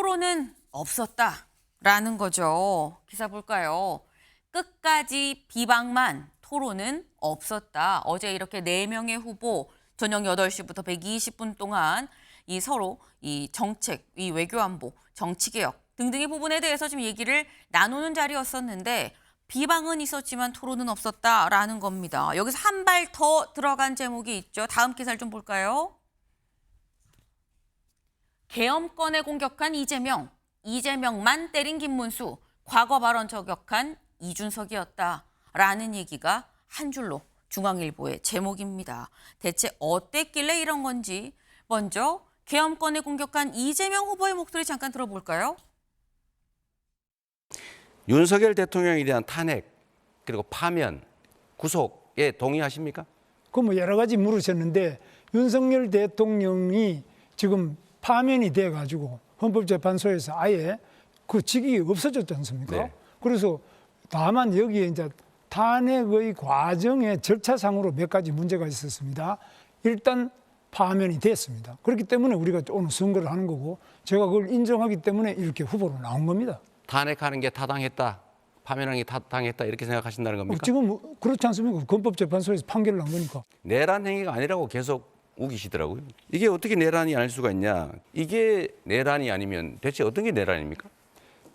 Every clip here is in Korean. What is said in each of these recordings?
토론은 없었다라는 거죠. 기사 볼까요? 끝까지 비방만, 토론은 없었다. 어제 이렇게 4명의 후보 저녁 8시부터 120분 동안 이 서로 이 정책, 이 외교안보, 정치개혁 등등의 부분에 대해서 좀 얘기를 나누는 자리였었는데 비방은 있었지만 토론은 없었다라는 겁니다. 여기서 한 발 더 들어간 제목이 있죠. 다음 기사를 좀 볼까요? 계엄권에 공격한 이재명, 이재명만 때린 김문수, 과거 발언 저격한 이준석이었다라는 얘기가 한 줄로 중앙일보의 제목입니다. 대체 어땠길래 이런 건지 먼저 계엄권에 공격한 이재명 후보의 목소리 잠깐 들어볼까요? 윤석열 대통령에 대한 탄핵 그리고 파면, 구속에 동의하십니까? 그 뭐 여러 가지 물으셨는데 윤석열 대통령이 지금 파면이 돼가지고 헌법재판소에서 아예 그 직이 없어졌지 않습니까? 네. 그래서 다만 여기에 이제 탄핵의 과정의 절차상으로 몇 가지 문제가 있었습니다. 일단 파면이 됐습니다. 그렇기 때문에 우리가 오늘 선거를 하는 거고 제가 그걸 인정하기 때문에 이렇게 후보로 나온 겁니다. 탄핵하는 게 타당했다, 파면하는 게 타당했다 이렇게 생각하신다는 겁니까? 지금 그렇지 않습니까? 헌법재판소에서 판결을 난 거니까. 내란 행위가 아니라고 계속 우기시더라고요. 이게 어떻게 내란이 아닐 수가 있냐? 이게 내란이 아니면 대체 어떤 게 내란입니까?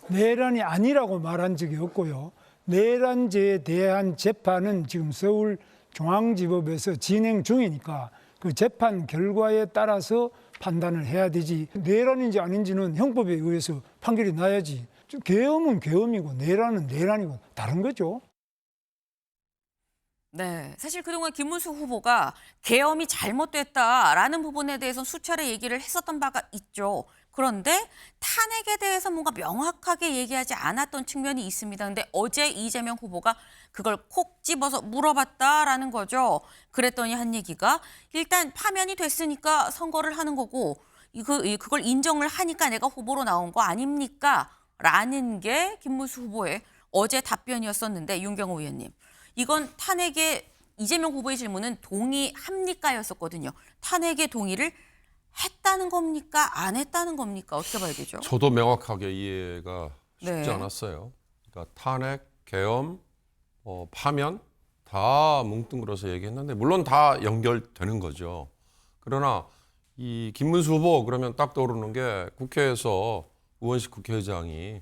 내란이 아니라고 말한 적이 없고요. 내란죄에 대한 재판은 지금 서울중앙지법에서 진행 중이니까 그 재판 결과에 따라서 판단을 해야 되지. 내란인지 아닌지는 형법에 의해서 판결이 나야지. 계엄은 계엄이고 내란은 내란이고 다른 거죠. 네, 사실 그동안 김문수 후보가 계엄이 잘못됐다라는 부분에 대해서 수차례 얘기를 했었던 바가 있죠. 그런데 탄핵에 대해서 뭔가 명확하게 얘기하지 않았던 측면이 있습니다. 근데 어제 이재명 후보가 그걸 콕 집어서 물어봤다라는 거죠. 그랬더니 한 얘기가 일단 파면이 됐으니까 선거를 하는 거고 그걸 인정을 하니까 내가 후보로 나온 거 아닙니까? 라는 게 김문수 후보의 어제 답변이었었는데 윤경호 의원님. 이건 탄핵에 이재명 후보의 질문은 동의합니까? 였었거든요. 탄핵에 동의를 했다는 겁니까? 안 했다는 겁니까? 어떻게 봐야 되죠? 저도 명확하게 이해가 쉽지 네. 않았어요. 그러니까 탄핵, 계엄, 파면 다 뭉뚱그려서 얘기했는데 물론 다 연결되는 거죠. 그러나 이 김문수 후보 그러면 딱 떠오르는 게 국회에서 우원식 국회의장이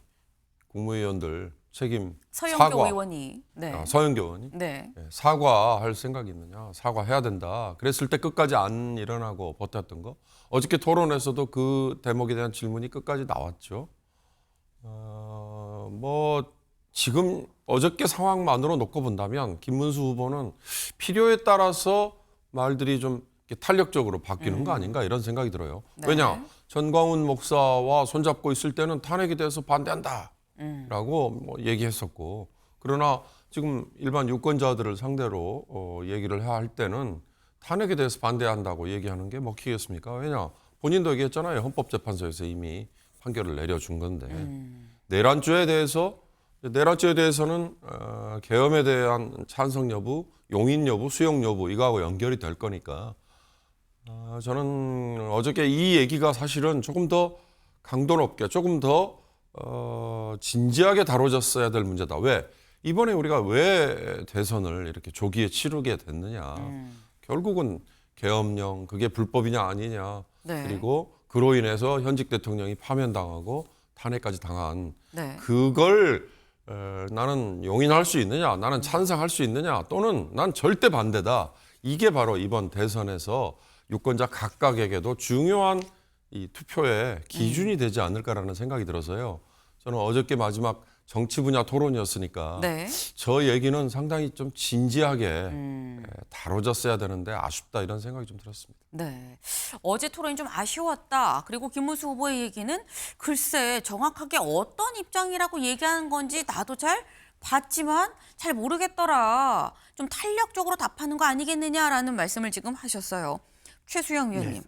국무위원들 책임 서영교 의원이. 네. 서영교 의원이 네. 사과할 생각이 있느냐, 사과해야 된다. 그랬을 때 끝까지 안 일어나고 버텼던 거. 어저께 토론에서도 그 대목에 대한 질문이 끝까지 나왔죠. 뭐 지금 어저께 상황만으로 놓고 본다면 김문수 후보는 필요에 따라서 말들이 좀 이렇게 탄력적으로 바뀌는 거 아닌가 이런 생각이 들어요. 네. 왜냐, 전광훈 목사와 손잡고 있을 때는 탄핵에 대해서 반대한다. 라고 뭐 얘기했었고, 그러나 지금 일반 유권자들을 상대로 얘기를 해야 할 때는 탄핵에 대해서 반대한다고 얘기하는 게 먹히겠습니까? 왜냐, 본인도 얘기했잖아요. 헌법재판소에서 이미 판결을 내려준 건데 내란죄에 대해서는 계엄에 대한 찬성 여부, 용인 여부, 수용 여부 이거하고 연결이 될 거니까 저는 어저께 이 얘기가 사실은 조금 더 강도 높게, 조금 더 진지하게 다뤄졌어야 될 문제다. 왜? 이번에 우리가 왜 대선을 이렇게 조기에 치르게 됐느냐. 결국은 계엄령, 그게 불법이냐 아니냐. 네. 그리고 그로 인해서 현직 대통령이 파면당하고 탄핵까지 당한 네. 그걸 나는 용인할 수 있느냐, 나는 찬성할 수 있느냐, 또는 난 절대 반대다. 이게 바로 이번 대선에서 유권자 각각에게도 중요한 이 투표의 기준이 되지 않을까라는 생각이 들어서요. 저는 어저께 마지막 정치 분야 토론이었으니까 네. 저 얘기는 상당히 좀 진지하게 다뤄졌어야 되는데 아쉽다 이런 생각이 좀 들었습니다. 네. 어제 토론이 좀 아쉬웠다. 그리고 김문수 후보의 얘기는 글쎄 정확하게 어떤 입장이라고 얘기하는 건지 나도 잘 봤지만 잘 모르겠더라. 좀 탄력적으로 답하는 거 아니겠느냐라는 말씀을 지금 하셨어요. 최수영 위원님.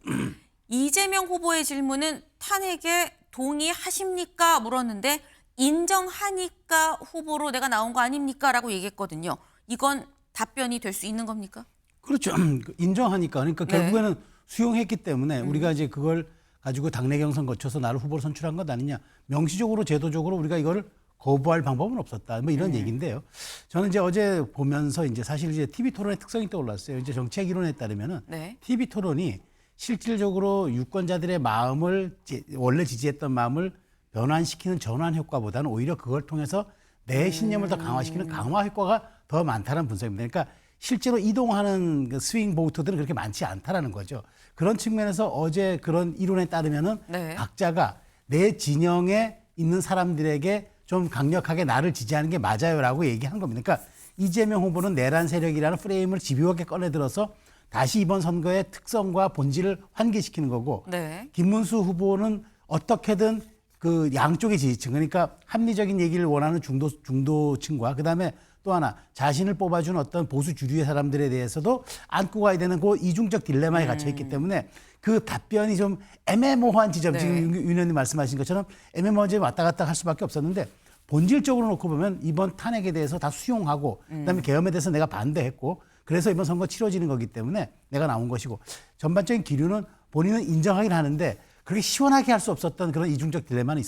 이재명 후보의 질문은 탄핵에 동의하십니까? 물었는데 인정하니까 후보로 내가 나온 거 아닙니까? 라고 얘기했거든요. 이건 답변이 될 수 있는 겁니까? 그렇죠. 인정하니까. 그러니까 네. 결국에는 수용했기 때문에 우리가 이제 그걸 가지고 당내 경선 거쳐서 나를 후보로 선출한 것 아니냐. 명시적으로 제도적으로 우리가 이거를 거부할 방법은 없었다. 뭐 이런 얘기인데요. 저는 이제 어제 보면서 이제 사실 이제 TV 토론의 특성이 떠올랐어요. 이제 정책 이론에 따르면은 네. TV 토론이 실질적으로 유권자들의 마음을 원래 지지했던 마음을 변환시키는 전환 효과보다는 오히려 그걸 통해서 내 신념을 더 강화시키는 강화 효과가 더 많다는 분석입니다. 그러니까 실제로 이동하는 그 스윙 보트들은 그렇게 많지 않다라는 거죠. 그런 측면에서 어제 그런 이론에 따르면은 네. 각자가 내 진영에 있는 사람들에게 좀 강력하게 나를 지지하는 게 맞아요라고 얘기한 겁니다. 그러니까 이재명 후보는 내란 세력이라는 프레임을 집요하게 꺼내들어서 다시 이번 선거의 특성과 본질을 환기시키는 거고 네. 김문수 후보는 어떻게든 그 양쪽의 지지층 그러니까 합리적인 얘기를 원하는 중도층과 그다음에 또 하나 자신을 뽑아준 어떤 보수 주류의 사람들에 대해서도 안고 가야 되는 그 이중적 딜레마에 갇혀 있기 때문에 그 답변이 좀 애매모호한 지점 네. 지금 윤 의원님 말씀하신 것처럼 애매모호한 지점 왔다 갔다 할 수밖에 없었는데 본질적으로 놓고 보면 이번 탄핵에 대해서 다 수용하고 그다음에 계엄에 대해서 내가 반대했고 그래서 이번 선거 치러지는 거기 때문에 내가 나온 것이고 전반적인 기류는 본인은 인정하긴 하는데 그렇게 시원하게 할 수 없었던 그런 이중적 딜레마는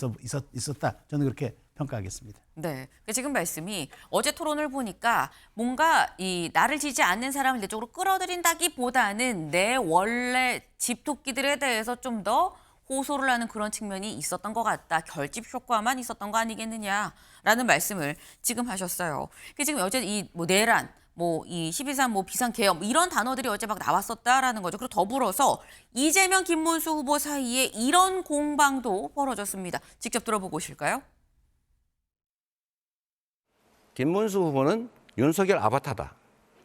있었다. 저는 그렇게 평가하겠습니다. 네. 지금 말씀이 어제 토론을 보니까 뭔가 이 나를 지지 않는 사람을 내 쪽으로 끌어들인다기보다는 내 원래 집토끼들에 대해서 좀 더 호소를 하는 그런 측면이 있었던 것 같다. 결집 효과만 있었던 거 아니겠느냐라는 말씀을 지금 하셨어요. 지금 어제 이 뭐 내란, 뭐 이 12.3 뭐 비상계엄 이런 단어들이 어제 막 나왔었다라는 거죠. 그리고 더불어서 이재명, 김문수 후보 사이에 이런 공방도 벌어졌습니다. 직접 들어보고 오실까요? 김문수 후보는 윤석열 아바타다.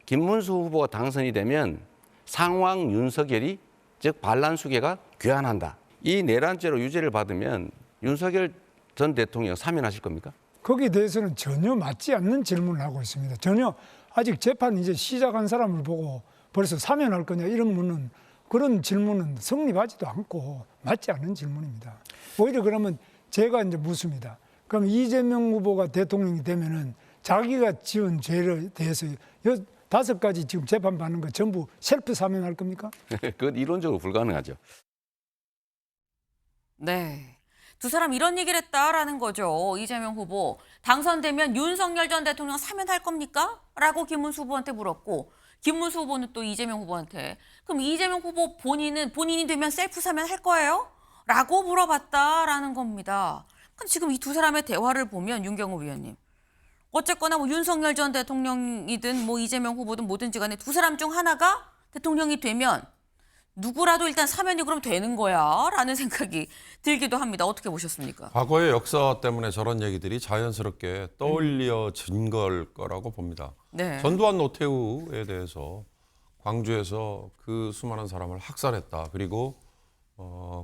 김문수 후보가 당선이 되면 상황 윤석열이 즉 반란수계가 귀환한다. 이 내란죄로 유죄를 받으면 윤석열 전 대통령 사면하실 겁니까? 거기에 대해서는 전혀 맞지 않는 질문을 하고 있습니다. 전혀 아직 재판 이제 시작한 사람을 보고 벌써 사면할 거냐 이런 문은 그런 질문은 성립하지도 않고 맞지 않는 질문입니다. 오히려 그러면 제가 이제 묻습니다. 그럼 이재명 후보가 대통령이 되면은 자기가 지은 죄에 대해서 5가지 지금 재판받는 거 전부 셀프 사면할 겁니까? 그건 이론적으로 불가능하죠. 네. 두 사람 이런 얘기를 했다라는 거죠. 이재명 후보. 당선되면 윤석열 전 대통령 사면할 겁니까? 라고 김문수 후보한테 물었고 김문수 후보는 또 이재명 후보한테 그럼 이재명 후보 본인이 되면 셀프 사면할 거예요? 라고 물어봤다라는 겁니다. 근데 지금 이 두 사람의 대화를 보면 윤경호 위원님. 어쨌거나 뭐 윤석열 전 대통령이든 뭐 이재명 후보든 뭐든지 간에 두 사람 중 하나가 대통령이 되면 누구라도 일단 사면이 그럼 되는 거야 라는 생각이 들기도 합니다. 어떻게 보셨습니까? 과거의 역사 때문에 저런 얘기들이 자연스럽게 떠올려진 걸 거라고 봅니다. 네. 전두환 노태우에 대해서 광주에서 그 수많은 사람을 학살했다. 그리고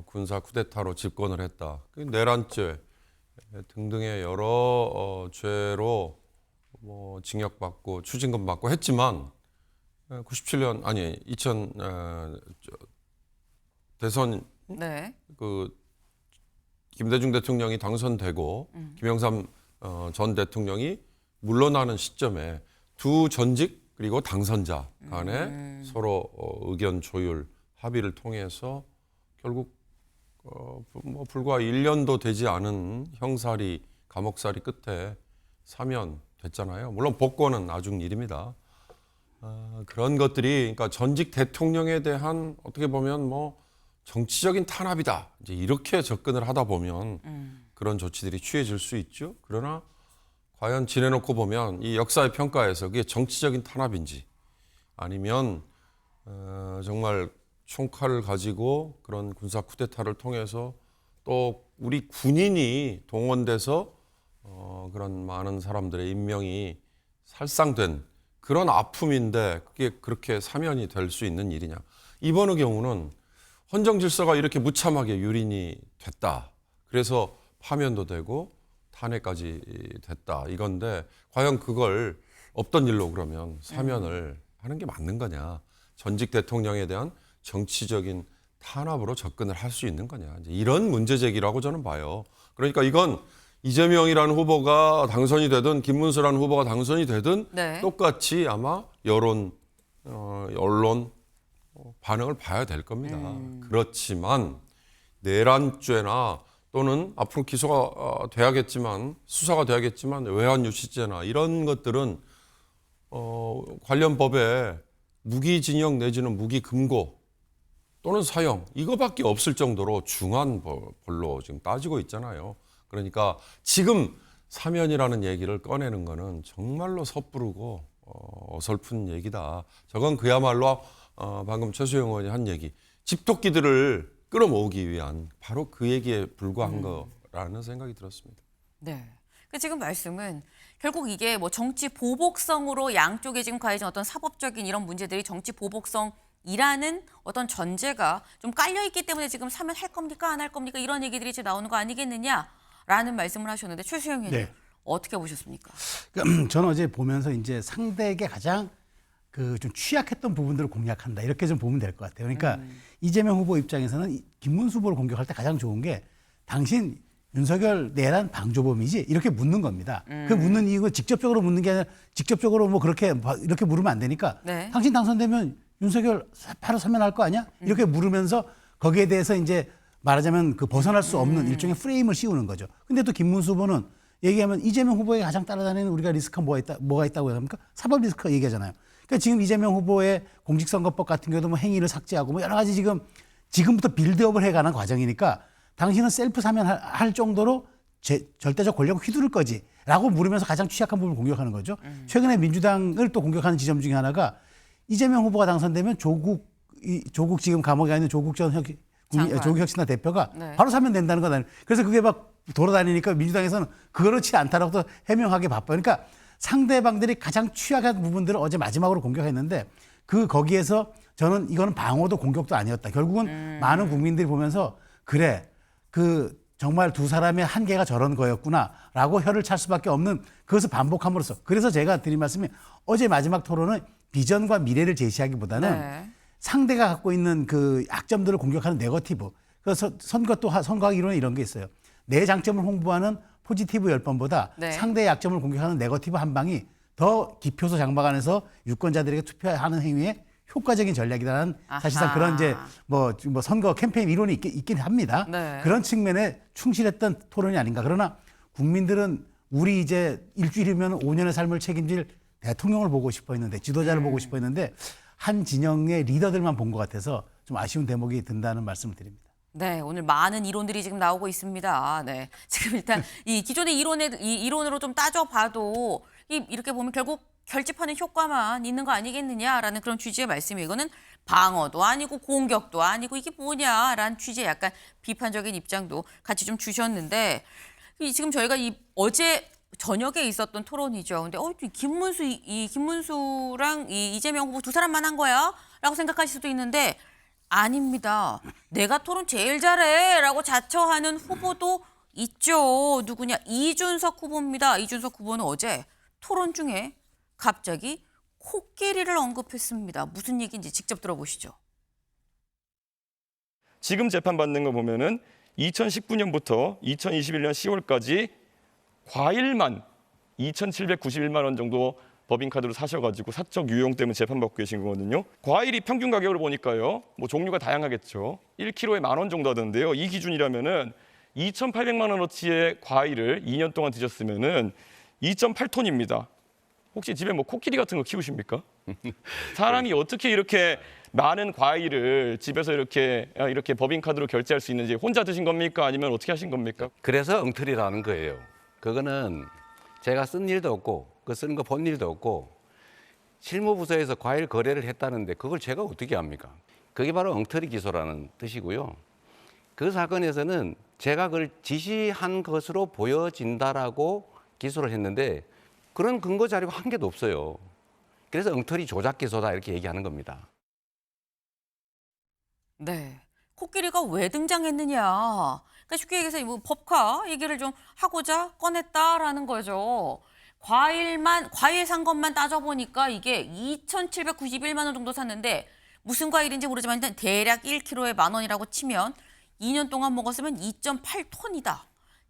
군사 쿠데타로 집권을 했다. 그 내란죄 등등의 여러 죄로 뭐 징역받고 추징금 받고 했지만 97년 아니 2000 대선 네. 그 김대중 대통령이 당선되고 김영삼 전 대통령이 물러나는 시점에 두 전직 그리고 당선자 간에 서로 의견 조율 합의를 통해서 결국 뭐 불과 1년도 되지 않은 형살이 감옥살이 끝에 사면됐잖아요. 물론 복권은 나중 일입니다. 그런 것들이 그러니까 전직 대통령에 대한 어떻게 보면 뭐 정치적인 탄압이다. 이제 이렇게 접근을 하다 보면 그런 조치들이 취해질 수 있죠. 그러나 과연 지내놓고 보면 이 역사의 평가에서 그게 정치적인 탄압인지 아니면 정말 총칼을 가지고 그런 군사 쿠데타를 통해서 또 우리 군인이 동원돼서 그런 많은 사람들의 인명이 살상된 그런 아픔인데 그게 그렇게 사면이 될 수 있는 일이냐. 이번의 경우는 헌정 질서가 이렇게 무참하게 유린이 됐다. 그래서 파면도 되고 탄핵까지 됐다. 이건데 과연 그걸 없던 일로 그러면 사면을 하는 게 맞는 거냐. 전직 대통령에 대한 정치적인 탄압으로 접근을 할 수 있는 거냐. 이제 이런 문제 제기라고 저는 봐요. 그러니까 이건 이재명이라는 후보가 당선이 되든 김문수라는 후보가 당선이 되든 네. 똑같이 아마 여론, 언론 반응을 봐야 될 겁니다. 그렇지만 내란죄나 또는 앞으로 기소가 돼야겠지만 수사가 돼야겠지만 외환유치죄나 이런 것들은 관련 법에 무기징역 내지는 무기금고 또는 사형 이거밖에 없을 정도로 중한 벌로 지금 따지고 있잖아요. 그러니까 지금 사면이라는 얘기를 꺼내는 거는 정말로 섣부르고 어설픈 얘기다. 저건 그야말로 방금 최수영 의원이 한 얘기 집토끼들을 끌어모으기 위한 바로 그 얘기에 불과한 거라는 생각이 들었습니다. 네. 그 지금 말씀은 결국 이게 뭐 정치 보복성으로 양쪽에 지금 가해진 어떤 사법적인 이런 문제들이 정치 보복성이라는 어떤 전제가 좀 깔려 있기 때문에 지금 사면할 겁니까 안 할 겁니까 이런 얘기들이 지금 나오는 거 아니겠느냐라는 말씀을 하셨는데 최수영 의원님 네. 어떻게 보셨습니까? 그러니까 저는 어제 보면서 이제 상대에게 가장 그 좀 취약했던 부분들을 공략한다 이렇게 좀 보면 될 것 같아요. 그러니까 이재명 후보 입장에서는 김문수 후보를 공격할 때 가장 좋은 게 당신 윤석열 내란 방조범이지 이렇게 묻는 겁니다. 그 묻는 이유가 직접적으로 묻는 게 아니라 직접적으로 뭐 그렇게 이렇게 물으면 안 되니까 네. 당신 당선되면 윤석열 바로 사면할 거 아니야? 이렇게 물으면서 거기에 대해서 이제 말하자면 그 벗어날 수 없는 일종의 프레임을 씌우는 거죠. 근데 또 김문수 후보는 얘기하면 이재명 후보에게 가장 따라다니는 우리가 리스크가 뭐가 있다고 합니까? 사법 리스크 얘기하잖아요. 그러니까 지금 이재명 후보의 공직선거법 같은 경우도 뭐 행위를 삭제하고 뭐 여러 가지 지금부터 빌드업을 해가는 과정이니까 당신은 셀프 사면할 정도로 절대적 권력을 휘두를 거지라고 물으면서 가장 취약한 부분을 공격하는 거죠. 최근에 민주당을 또 공격하는 지점 중에 하나가 이재명 후보가 당선되면 조국 지금 감옥에 있는 조국 전 조국혁신당 대표가 네. 바로 사면된다는 건 아니에요. 그래서 그게 막 돌아다니니까 민주당에서는 그렇지 않다라고 또 해명하기 바빠요. 그러니까 상대방들이 가장 취약한 부분들을 어제 마지막으로 공격했는데 거기에서 저는 이거는 방어도 공격도 아니었다. 결국은 많은 국민들이 보면서 그래 정말 두 사람의 한계가 저런 거였구나라고 혀를 찰 수밖에 없는 그것을 반복함으로써 그래서 제가 드린 말씀이 어제 마지막 토론은 비전과 미래를 제시하기보다는 네. 상대가 갖고 있는 그 약점들을 공격하는 네거티브. 그래서 선거학 이론에 이런 게 있어요. 내 장점을 홍보하는 포지티브 10번보다 네. 상대의 약점을 공격하는 네거티브 한 방이 더 기표소 장막 안에서 유권자들에게 투표하는 행위에 효과적인 전략이라는 사실상 아하. 그런 이제 뭐 선거 캠페인 이론이 있긴 합니다. 네. 그런 측면에 충실했던 토론이 아닌가. 그러나 국민들은 우리 이제 일주일이면 5년의 삶을 책임질 대통령을 보고 싶어 했는데 지도자를 보고 싶어 했는데 한 진영의 리더들만 본 것 같아서 좀 아쉬운 대목이 든다는 말씀을 드립니다. 네, 오늘 많은 이론들이 지금 나오고 있습니다. 네, 지금 일단 이 기존의 이론으로 좀 따져봐도 이렇게 보면 결국 결집하는 효과만 있는 거 아니겠느냐라는 그런 취지의 말씀이에요. 이거는 방어도 아니고 공격도 아니고 이게 뭐냐라는 취지의 약간 비판적인 입장도 같이 좀 주셨는데 지금 저희가 어제 저녁에 있었던 토론이죠. 근데 김문수랑 이재명 후보 두 사람만 한 거야? 라고 생각하실 수도 있는데 아닙니다. 내가 토론 제일 잘해라고 자처하는 후보도 있죠. 누구냐? 이준석 후보입니다. 이준석 후보는 어제 토론 중에 갑자기 코끼리를 언급했습니다. 무슨 얘기인지 직접 들어보시죠. 지금 재판받는 거 보면은 2019년부터 2021년 10월까지 과일만 2,791만 원 정도 법인카드로 사셔가지고 사적 유용 때문에 재판받고 계신 거거든요. 과일이 평균 가격을 보니까요, 뭐 종류가 다양하겠죠. 1kg에 10,000원 정도 하던데요. 이 기준이라면은 2,800만 원어치의 과일을 2년 동안 드셨으면은 2.8톤입니다. 혹시 집에 뭐 코끼리 같은 거 키우십니까? 사람이 어떻게 이렇게 많은 과일을 집에서 이렇게 법인카드로 결제할 수 있는지 혼자 드신 겁니까? 아니면 어떻게 하신 겁니까? 그래서 엉터리라는 거예요. 그거는 제가 쓴 일도 없고 그 쓰는 거 본 일도 없고 실무부서에서 과일 거래를 했다는데 그걸 제가 어떻게 합니까? 그게 바로 엉터리 기소라는 뜻이고요. 그 사건에서는 제가 그걸 지시한 것으로 보여진다라고 기소를 했는데 그런 근거 자료가 한 개도 없어요. 그래서 엉터리 조작 기소다 이렇게 얘기하는 겁니다. 네. 코끼리가 왜 등장했느냐. 그러니까 쉽게 얘기해서 법카 얘기를 좀 하고자 꺼냈다라는 거죠. 과일 산 것만 따져보니까 이게 2,791만 원 정도 샀는데 무슨 과일인지 모르지만 일단 대략 1kg에 10,000원이라고 치면 2년 동안 먹었으면 2.8톤이다.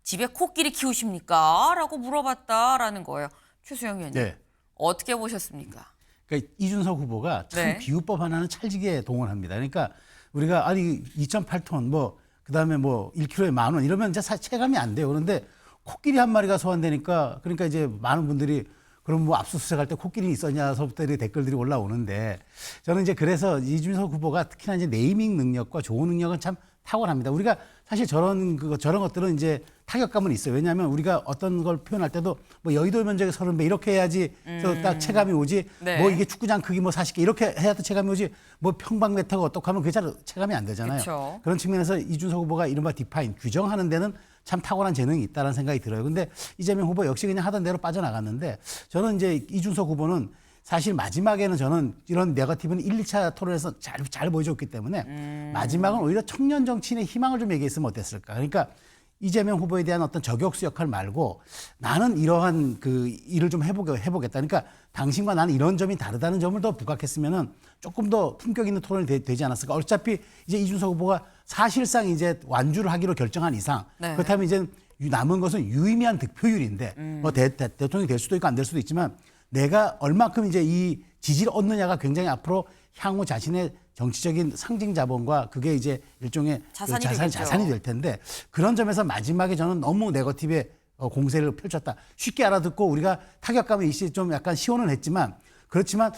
집에 코끼리 키우십니까? 라고 물어봤다라는 거예요. 최수영 의원님. 네. 어떻게 보셨습니까? 그러니까 이준석 후보가 참 네. 비유법 하나는 찰지게 동원합니다. 그러니까 우리가 2.8톤 그다음에 뭐 1kg에 10,000원 이러면 이제 체감이 안 돼요. 그런데 코끼리 한 마리가 소환되니까 그러니까 이제 많은 분들이 그럼 뭐 압수수색할 때 코끼리 있었냐서부터 댓글들이 올라오는데 저는 이제 그래서 이준석 후보가 특히나 이제 네이밍 능력과 좋은 능력은 참 탁월합니다. 우리가 사실 저런 것들은 이제 타격감은 있어요. 왜냐하면 우리가 어떤 걸 표현할 때도 뭐 여의도 면적의 30배 이렇게 해야지 딱 체감이 오지. 네. 뭐 이게 축구장 크기 뭐 40개 이렇게 해야 또 체감이 오지. 뭐 평방미터가 어떻게 하면 그게 잘 체감이 안 되잖아요. 그쵸. 그런 측면에서 이준석 후보가 이른바 디파인 규정하는 데는 참 탁월한 재능이 있다는 생각이 들어요. 근데 이재명 후보 역시 그냥 하던 대로 빠져나갔는데 저는 이제 이준석 후보는 사실 마지막에는 저는 이런 네거티브는 1, 2차 토론에서 잘 보여줬기 때문에 마지막은 오히려 청년 정치인의 희망을 좀 얘기했으면 어땠을까. 그러니까 이재명 후보에 대한 어떤 저격수 역할 말고 나는 이러한 그 일을 좀 해보겠다. 그러니까 당신과 나는 이런 점이 다르다는 점을 더 부각했으면은 조금 더 품격 있는 토론이 되지 않았을까. 어차피 이제 이준석 후보가 사실상 이제 완주를 하기로 결정한 이상 네. 그렇다면 이제 남은 것은 유의미한 득표율인데 뭐 대통령이 될 수도 있고 안 될 수도 있지만 내가 얼마큼 이제 이 지지를 얻느냐가 굉장히 앞으로 향후 자신의 정치적인 상징 자본과 그게 이제 일종의 자산이 자산이 될 텐데 그런 점에서 마지막에 저는 너무 네거티브의 공세를 펼쳤다. 쉽게 알아듣고 우리가 타격감을 일시 좀 약간 시원은 했지만 그렇지만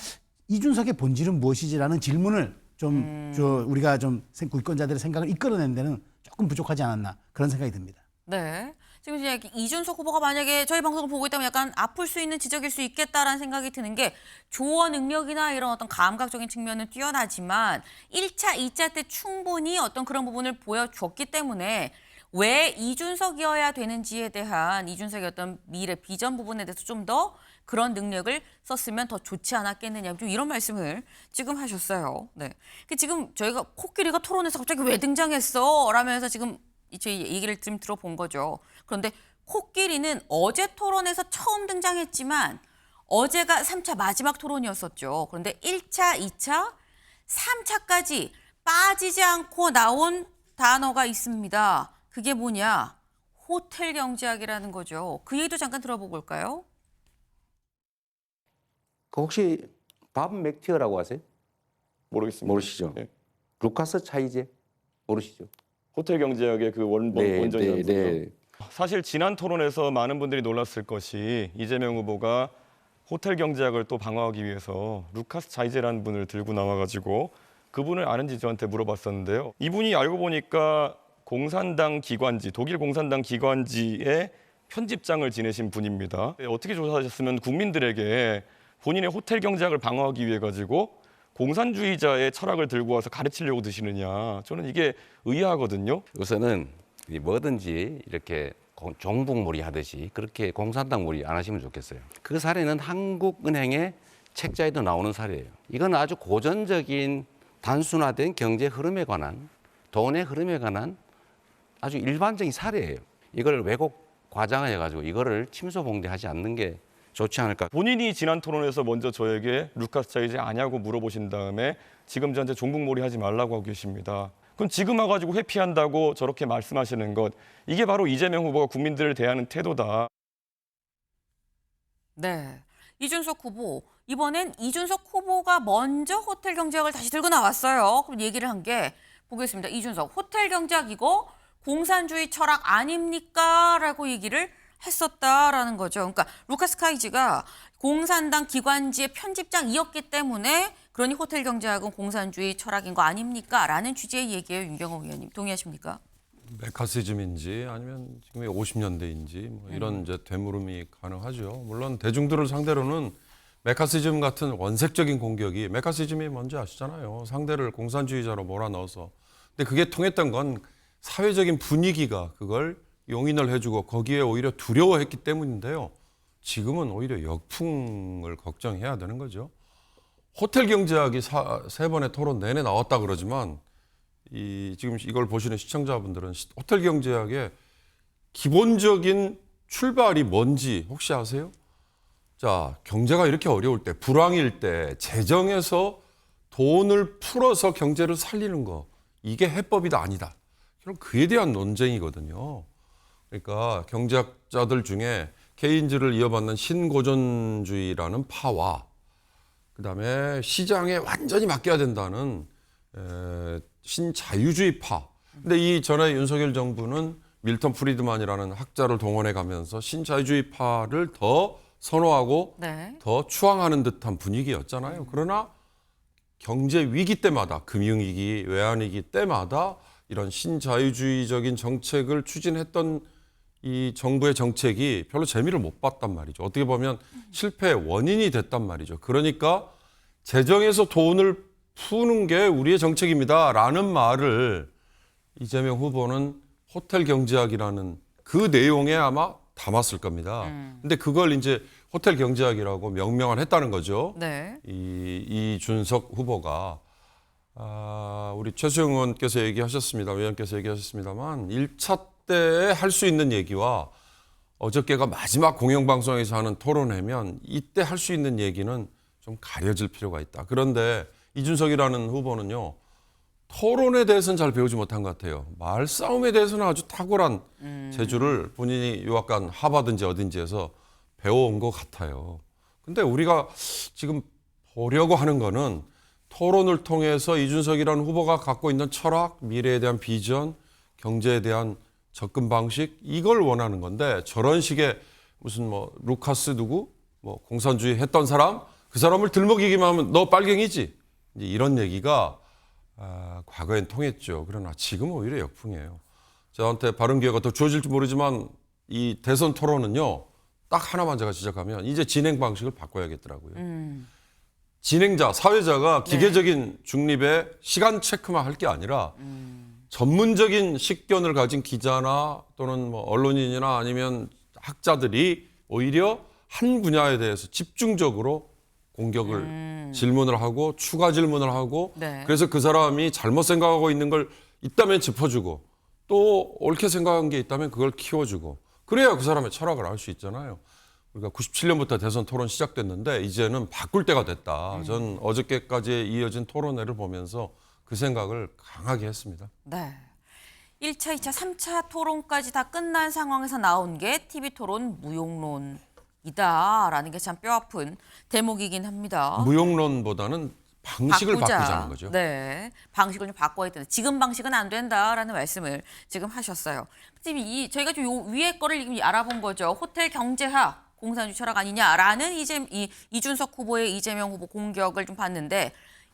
이준석의 본질은 무엇이지라는 질문을 좀 우리가 좀 유권자들의 생각을 이끌어내는 데는 조금 부족하지 않았나 그런 생각이 듭니다. 네. 지금 이제 이준석 후보가 만약에 저희 방송을 보고 있다면 약간 아플 수 있는 지적일 수 있겠다라는 생각이 드는 게 조언 능력이나 이런 어떤 감각적인 측면은 뛰어나지만 1차, 2차 때 충분히 어떤 그런 부분을 보여줬기 때문에 왜 이준석이어야 되는지에 대한 이준석의 어떤 미래 비전 부분에 대해서 좀 더 그런 능력을 썼으면 더 좋지 않았겠느냐 좀 이런 말씀을 지금 하셨어요. 네. 지금 저희가 코끼리가 토론에서 갑자기 왜 등장했어? 라면서 지금 저희 얘기를 좀 들어본 거죠. 그런데 코끼리는 어제 토론에서 처음 등장했지만 어제가 3차 마지막 토론이었었죠. 그런데 1차, 2차, 3차까지 빠지지 않고 나온 단어가 있습니다. 그게 뭐냐? 호텔 경제학이라는 거죠. 그 얘기도 잠깐 들어보고 올까요? 그 혹시 밥 맥티어라고 아세요? 모르겠습니다. 모르시죠? 네. 루카스 차이제 모르시죠? 호텔 경제학의 그 원전이라는 거죠. 네. 사실 지난 토론에서 많은 분들이 놀랐을 것이 이재명 후보가 호텔 경제학을 또 방어하기 위해서 루카스 차이제라는 분을 들고 나와가지고 그분을 아는지 저한테 물어봤었는데요. 이분이 알고 보니까 공산당 기관지, 독일 공산당 기관지의 편집장을 지내신 분입니다. 어떻게 조사하셨으면 국민들에게 본인의 호텔 경제학을 방어하기 위해 가지고 공산주의자의 철학을 들고 와서 가르치려고 드시느냐. 저는 이게 의아하거든요. 우선은 뭐든지 이렇게 종북몰이 하듯이 그렇게 공산당몰이 안 하시면 좋겠어요. 그 사례는 한국은행의 책자에도 나오는 사례예요. 이건 아주 고전적인 단순화된 경제 흐름에 관한 돈의 흐름에 관한 아주 일반적인 사례예요. 이걸 왜곡 과장해가지고 이거를 침소봉대하지 않는 게 좋지 않을까. 본인이 지난 토론에서 먼저 저에게 루카스 차이제 아냐고 물어보신 다음에 지금 저한테 종북몰이 하지 말라고 하고 계십니다. 그럼 지금 와가지고 회피한다고 저렇게 말씀하시는 것, 이게 바로 이재명 후보가 국민들을 대하는 태도다. 네. 이준석 후보. 이번엔 이준석 후보가 먼저 호텔 경제학을 다시 들고 나왔어요. 그럼 얘기를 한 게 보겠습니다. 이준석, 호텔 경제학 이거 공산주의 철학 아닙니까? 라고 얘기를 했었다라는 거죠. 그러니까 루카스 카이지가 공산당 기관지의 편집장이었기 때문에 그러니 호텔 경제학은 공산주의 철학인 거 아닙니까? 라는 취지의 얘기예요. 윤경호 의원님. 동의하십니까? 메카시즘인지 아니면 지금 50년대인지 뭐 이런 이제 되물음이 가능하죠. 물론 대중들을 상대로는 메카시즘 같은 원색적인 공격이 메카시즘이 뭔지 아시잖아요. 상대를 공산주의자로 몰아넣어서. 근데 그게 통했던 건 사회적인 분위기가 그걸 용인을 해주고 거기에 오히려 두려워했기 때문인데요. 지금은 오히려 역풍을 걱정해야 되는 거죠. 호텔 경제학이 세 번의 토론 내내 나왔다 그러지만 지금 이걸 보시는 시청자분들은 호텔 경제학의 기본적인 출발이 뭔지 혹시 아세요? 자, 경제가 이렇게 어려울 때, 불황일 때 재정에서 돈을 풀어서 경제를 살리는 거, 이게 해법이다 아니다. 그럼 그에 대한 논쟁이거든요. 그러니까 경제학자들 중에 케인즈를 이어받는 신고전주의라는 파와 그다음에 시장에 완전히 맡겨야 된다는 신자유주의 파, 근데 이 전에 윤석열 정부는 밀턴 프리드만이라는 학자를 동원해 가면서 신자유주의파를 더 선호하고 네. 더 추앙하는 듯한 분위기였잖아요. 그러나 경제 위기 때마다 금융위기, 외환위기 때마다 이런 신자유주의적인 정책을 추진했던 이 정부의 정책이 별로 재미를 못 봤단 말이죠. 어떻게 보면 실패의 원인이 됐단 말이죠. 그러니까 재정에서 돈을 푸는 게 우리의 정책입니다라는 말을 이재명 후보는 호텔 경제학이라는 그 내용에 아마 담았을 겁니다. 근데 그걸 이제 호텔 경제학이라고 명명을 했다는 거죠. 네. 이준석 후보가 우리 최수영 의원께서 얘기하셨습니다. 의원께서 얘기하셨습니다만 1차 때에 할 수 있는 얘기와 어저께가 마지막 공영방송에서 하는 토론회면 이때 할 수 있는 얘기는 좀 가려질 필요가 있다. 그런데 이준석이라는 후보는요. 토론에 대해서는 잘 배우지 못한 것 같아요. 말싸움에 대해서는 아주 탁월한 재주를 본인이 유학간 하버든지 어딘지에서 배워온 것 같아요. 근데 우리가 지금 보려고 하는 거는 토론을 통해서 이준석이라는 후보가 갖고 있는 철학, 미래에 대한 비전, 경제에 대한 접근 방식 이걸 원하는 건데 저런 식의 무슨 뭐 루카스 누구 뭐 공산주의 했던 사람 그 사람을 들먹이기만 하면 너 빨갱이지 이제 이런 얘기가 과거엔 통했죠. 그러나 지금은 오히려 역풍이에요. 저한테 바른 기회가 더 주어질지 모르지만 이 대선 토론은요. 딱 하나만 제가 지적하면 이제 진행 방식을 바꿔야겠더라고요. 진행자, 사회자가 기계적인 중립의 시간 체크만 할 게 아니라 전문적인 식견을 가진 기자나 또는 뭐 언론인이나 아니면 학자들이 오히려 한 분야에 대해서 집중적으로 공격을 질문을 하고 추가 질문을 하고 네. 그래서 그 사람이 잘못 생각하고 있는 걸 있다면 짚어주고 또 옳게 생각한 게 있다면 그걸 키워주고 그래야 그 사람의 철학을 알 수 있잖아요. 우리가 97년부터 대선 토론 시작됐는데 이제는 바꿀 때가 됐다. 전 어저께까지 이어진 토론회를 보면서 그 생각을 강하게 했습니다. 네. 1차, 2차, 3차 토론까지 다 끝난 상황에서 나온 게 TV토론 무용론이다라는 게 참 뼈아픈 대목이긴 합니다. 무용론보다는 방식을 바꾸자는 거죠. 네, 방식을 좀 바꿔야 된다. 지금 방식은 안 된다라는 말씀을 지금 하셨어요. 지금 저희가 좀 요 위에 거를 지금 알아본 거죠. 호텔 경제학 공산주의 철학 아니냐라는 이준석 후보의 이재명 후보 공격을 좀 봤는데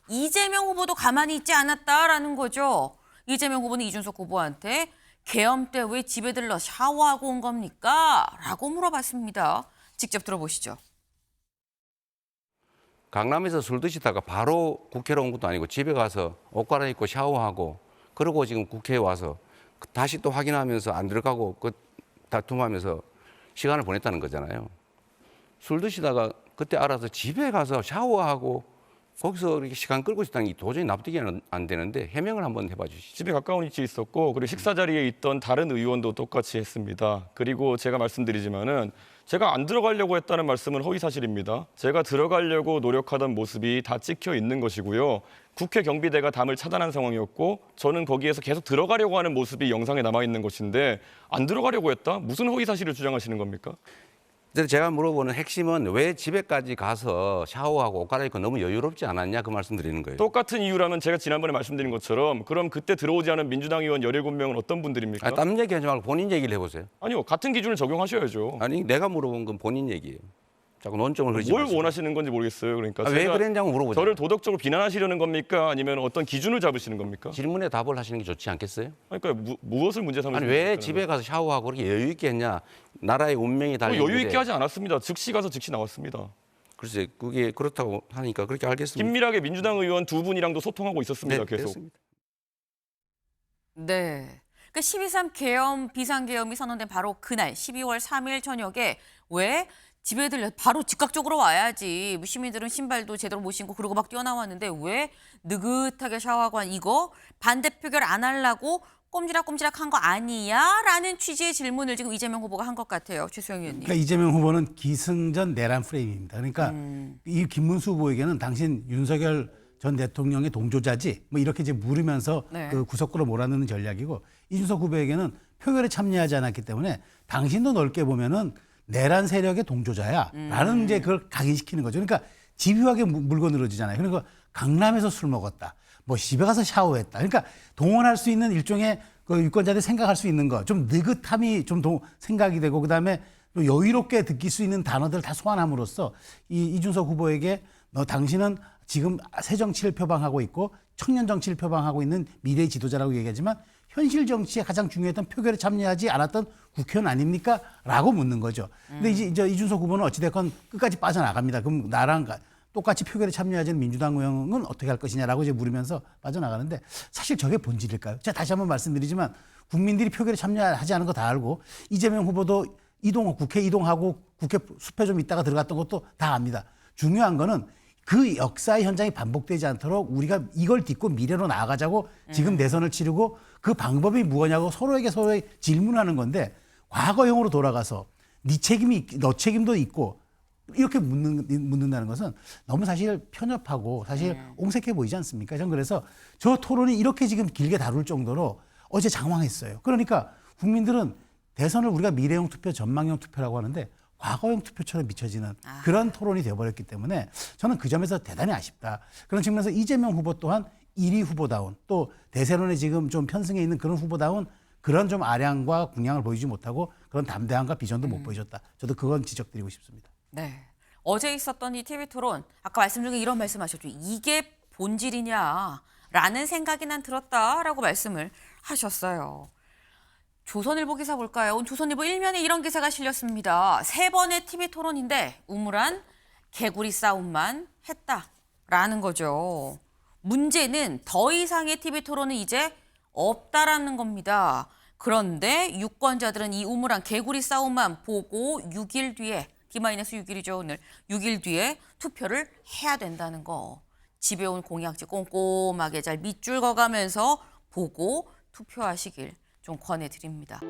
이재명 후보도 가만히 있지 않았다라는 거죠. 이재명 후보는 이준석 후보한테 계엄 때 왜 집에 들러 샤워하고 온 겁니까? 라고 물어봤습니다. 직접 들어보시죠. 강남에서 술 드시다가 바로 국회로 온 것도 아니고 집에 가서 옷 갈아입고 샤워하고 그러고 지금 국회에 와서 다시 또 확인하면서 안 들어가고 그 다툼하면서 시간을 보냈다는 거잖아요. 술 드시다가 그때 알아서 집에 가서 샤워하고 거기서 이렇게 시간 끌고 있다는 게 도저히 납득이 안 되는데 해명을 한번 해봐 주시죠. 집에 가까운 위치에 있었고 그리고 식사 자리에 있던 다른 의원도 똑같이 했습니다. 그리고 제가 말씀드리지만은 제가 안 들어가려고 했다는 말씀은 허위 사실입니다. 제가 들어가려고 노력하던 모습이 다 찍혀 있는 것이고요. 국회 경비대가 담을 차단한 상황이었고 저는 거기에서 계속 들어가려고 하는 모습이 영상에 남아 있는 것인데 안 들어가려고 했다? 무슨 허위 사실을 주장하시는 겁니까? 제가 물어보는 핵심은 왜 집에까지 가서 샤워하고 옷 갈아입고 너무 여유롭지 않았냐 그 말씀 드리는 거예요. 똑같은 이유라면 제가 지난번에 말씀드린 것처럼 그럼 그때 들어오지 않은 민주당 의원 17명은 어떤 분들입니까? 땀 얘기하지 말고 본인 얘기를 해보세요. 아니요. 같은 기준을 적용하셔야죠. 아니 내가 물어본 건 본인 얘기예요. 자꾸 논점을 흐리지 뭘 마시고. 원하시는 건지 모르겠어요. 그러니까 왜 제가 그랬냐고 물어보죠. 저를 도덕적으로 비난하시려는 겁니까? 아니면 어떤 기준을 잡으시는 겁니까? 질문에 답을 하시는 게 좋지 않겠어요? 그러니까 무엇을 문제 삼으시는 아니 왜 겁니까? 집에 가서 샤워하고 그렇게 여유 있게 했냐? 나라의 운명이 달린 여유 있게 하지 않았습니다. 즉시 가서 즉시 나왔습니다. 글쎄 그게 그렇다고 하니까 그렇게 알겠습니다. 긴밀하게 민주당 의원 두 분이랑도 소통하고 있었습니다. 계속. 됐습니다. 네. 그 12.3 계엄, 비상계엄이 선언된 바로 그날 12월 3일 저녁에 왜 집에 들려 바로 즉각적으로 와야지. 뭐 시민들은 신발도 제대로 못 신고 그러고 막 뛰어나왔는데 왜 느긋하게 샤워하고 한 이거 반대 표결 안 하려고 꼼지락꼼지락 한 거 아니야? 라는 취지의 질문을 지금 이재명 후보가 한 것 같아요. 최수영 의원님. 그러니까 이재명 후보는 기승전 내란 프레임입니다. 그러니까 이 김문수 후보에게는 당신 윤석열 전 대통령의 동조자지 뭐 이렇게 이제 물으면서 네. 그 구석구로 몰아넣는 전략이고 이준석 후보에게는 표결에 참여하지 않았기 때문에 당신도 넓게 보면은 내란 세력의 동조자야라는 이제 그걸 각인시키는 거죠. 그러니까 집요하게 물고 늘어지잖아요. 그러니까 강남에서 술 먹었다. 뭐 집에 가서 샤워했다. 그러니까 동원할 수 있는 일종의 그 유권자들이 생각할 수 있는 거, 좀 느긋함이 좀 생각이 되고 그다음에 또 여유롭게 느낄 수 있는 단어들을 다 소환함으로써 이준석 후보에게 너 당신은 지금 새 정치를 표방하고 있고 청년 정치를 표방하고 있는 미래의 지도자라고 얘기하지만 현실 정치에 가장 중요했던 표결에 참여하지 않았던 국회의원 아닙니까? 라고 묻는 거죠. 근데 이제 이준석 후보는 어찌됐건 끝까지 빠져나갑니다. 그럼 나랑 똑같이 표결에 참여하지 않은 민주당 의원은 어떻게 할 것이냐라고 이제 물으면서 빠져나가는데 사실 저게 본질일까요? 제가 다시 한번 말씀드리지만 국민들이 표결에 참여하지 않은 거 다 알고 이재명 후보도 국회 이동하고 국회 숲에 좀 있다가 들어갔던 것도 다 압니다. 중요한 거는 그 역사의 현장이 반복되지 않도록 우리가 이걸 딛고 미래로 나아가자고 지금 대선을 치르고 그 방법이 무엇냐고 서로에게 질문하는 건데 과거형으로 돌아가서 네 책임이 너 책임도 있고 이렇게 묻는다는 것은 너무 사실 편협하고 사실 옹색해 보이지 않습니까? 저는 그래서 저 토론이 이렇게 지금 길게 다룰 정도로 어제 장황했어요. 그러니까 국민들은 대선을 우리가 미래형 투표, 전망형 투표라고 하는데 과거형 투표처럼 비춰지는 그런 토론이 되어버렸기 때문에 저는 그 점에서 대단히 아쉽다. 그런 측면에서 이재명 후보 또한 1위 후보다운 또 대세론에 지금 좀 편승해 있는 그런 후보다운 그런 좀 아량과 군량을 보이지 못하고 그런 담대함과 비전도 못 보여줬다. 저도 그건 지적드리고 싶습니다. 네. 어제 있었던 이 TV 토론, 아까 말씀 중에 이런 말씀하셨죠. 이게 본질이냐라는 생각이 난 들었다라고 말씀을 하셨어요. 조선일보 기사 볼까요? 오늘 조선일보 1면에 이런 기사가 실렸습니다. 3번의 TV 토론인데 우물안 개구리 싸움만 했다라는 거죠. 문제는 더 이상의 TV 토론은 이제 없다라는 겁니다. 그런데 유권자들은 이 우물안 개구리 싸움만 보고 6일 뒤에 D-6일이죠. 오늘 6일 뒤에 투표를 해야 된다는 거. 집에 온 공약지 꼼꼼하게 잘 밑줄 그어가면서 보고 투표하시길 좀 권해드립니다.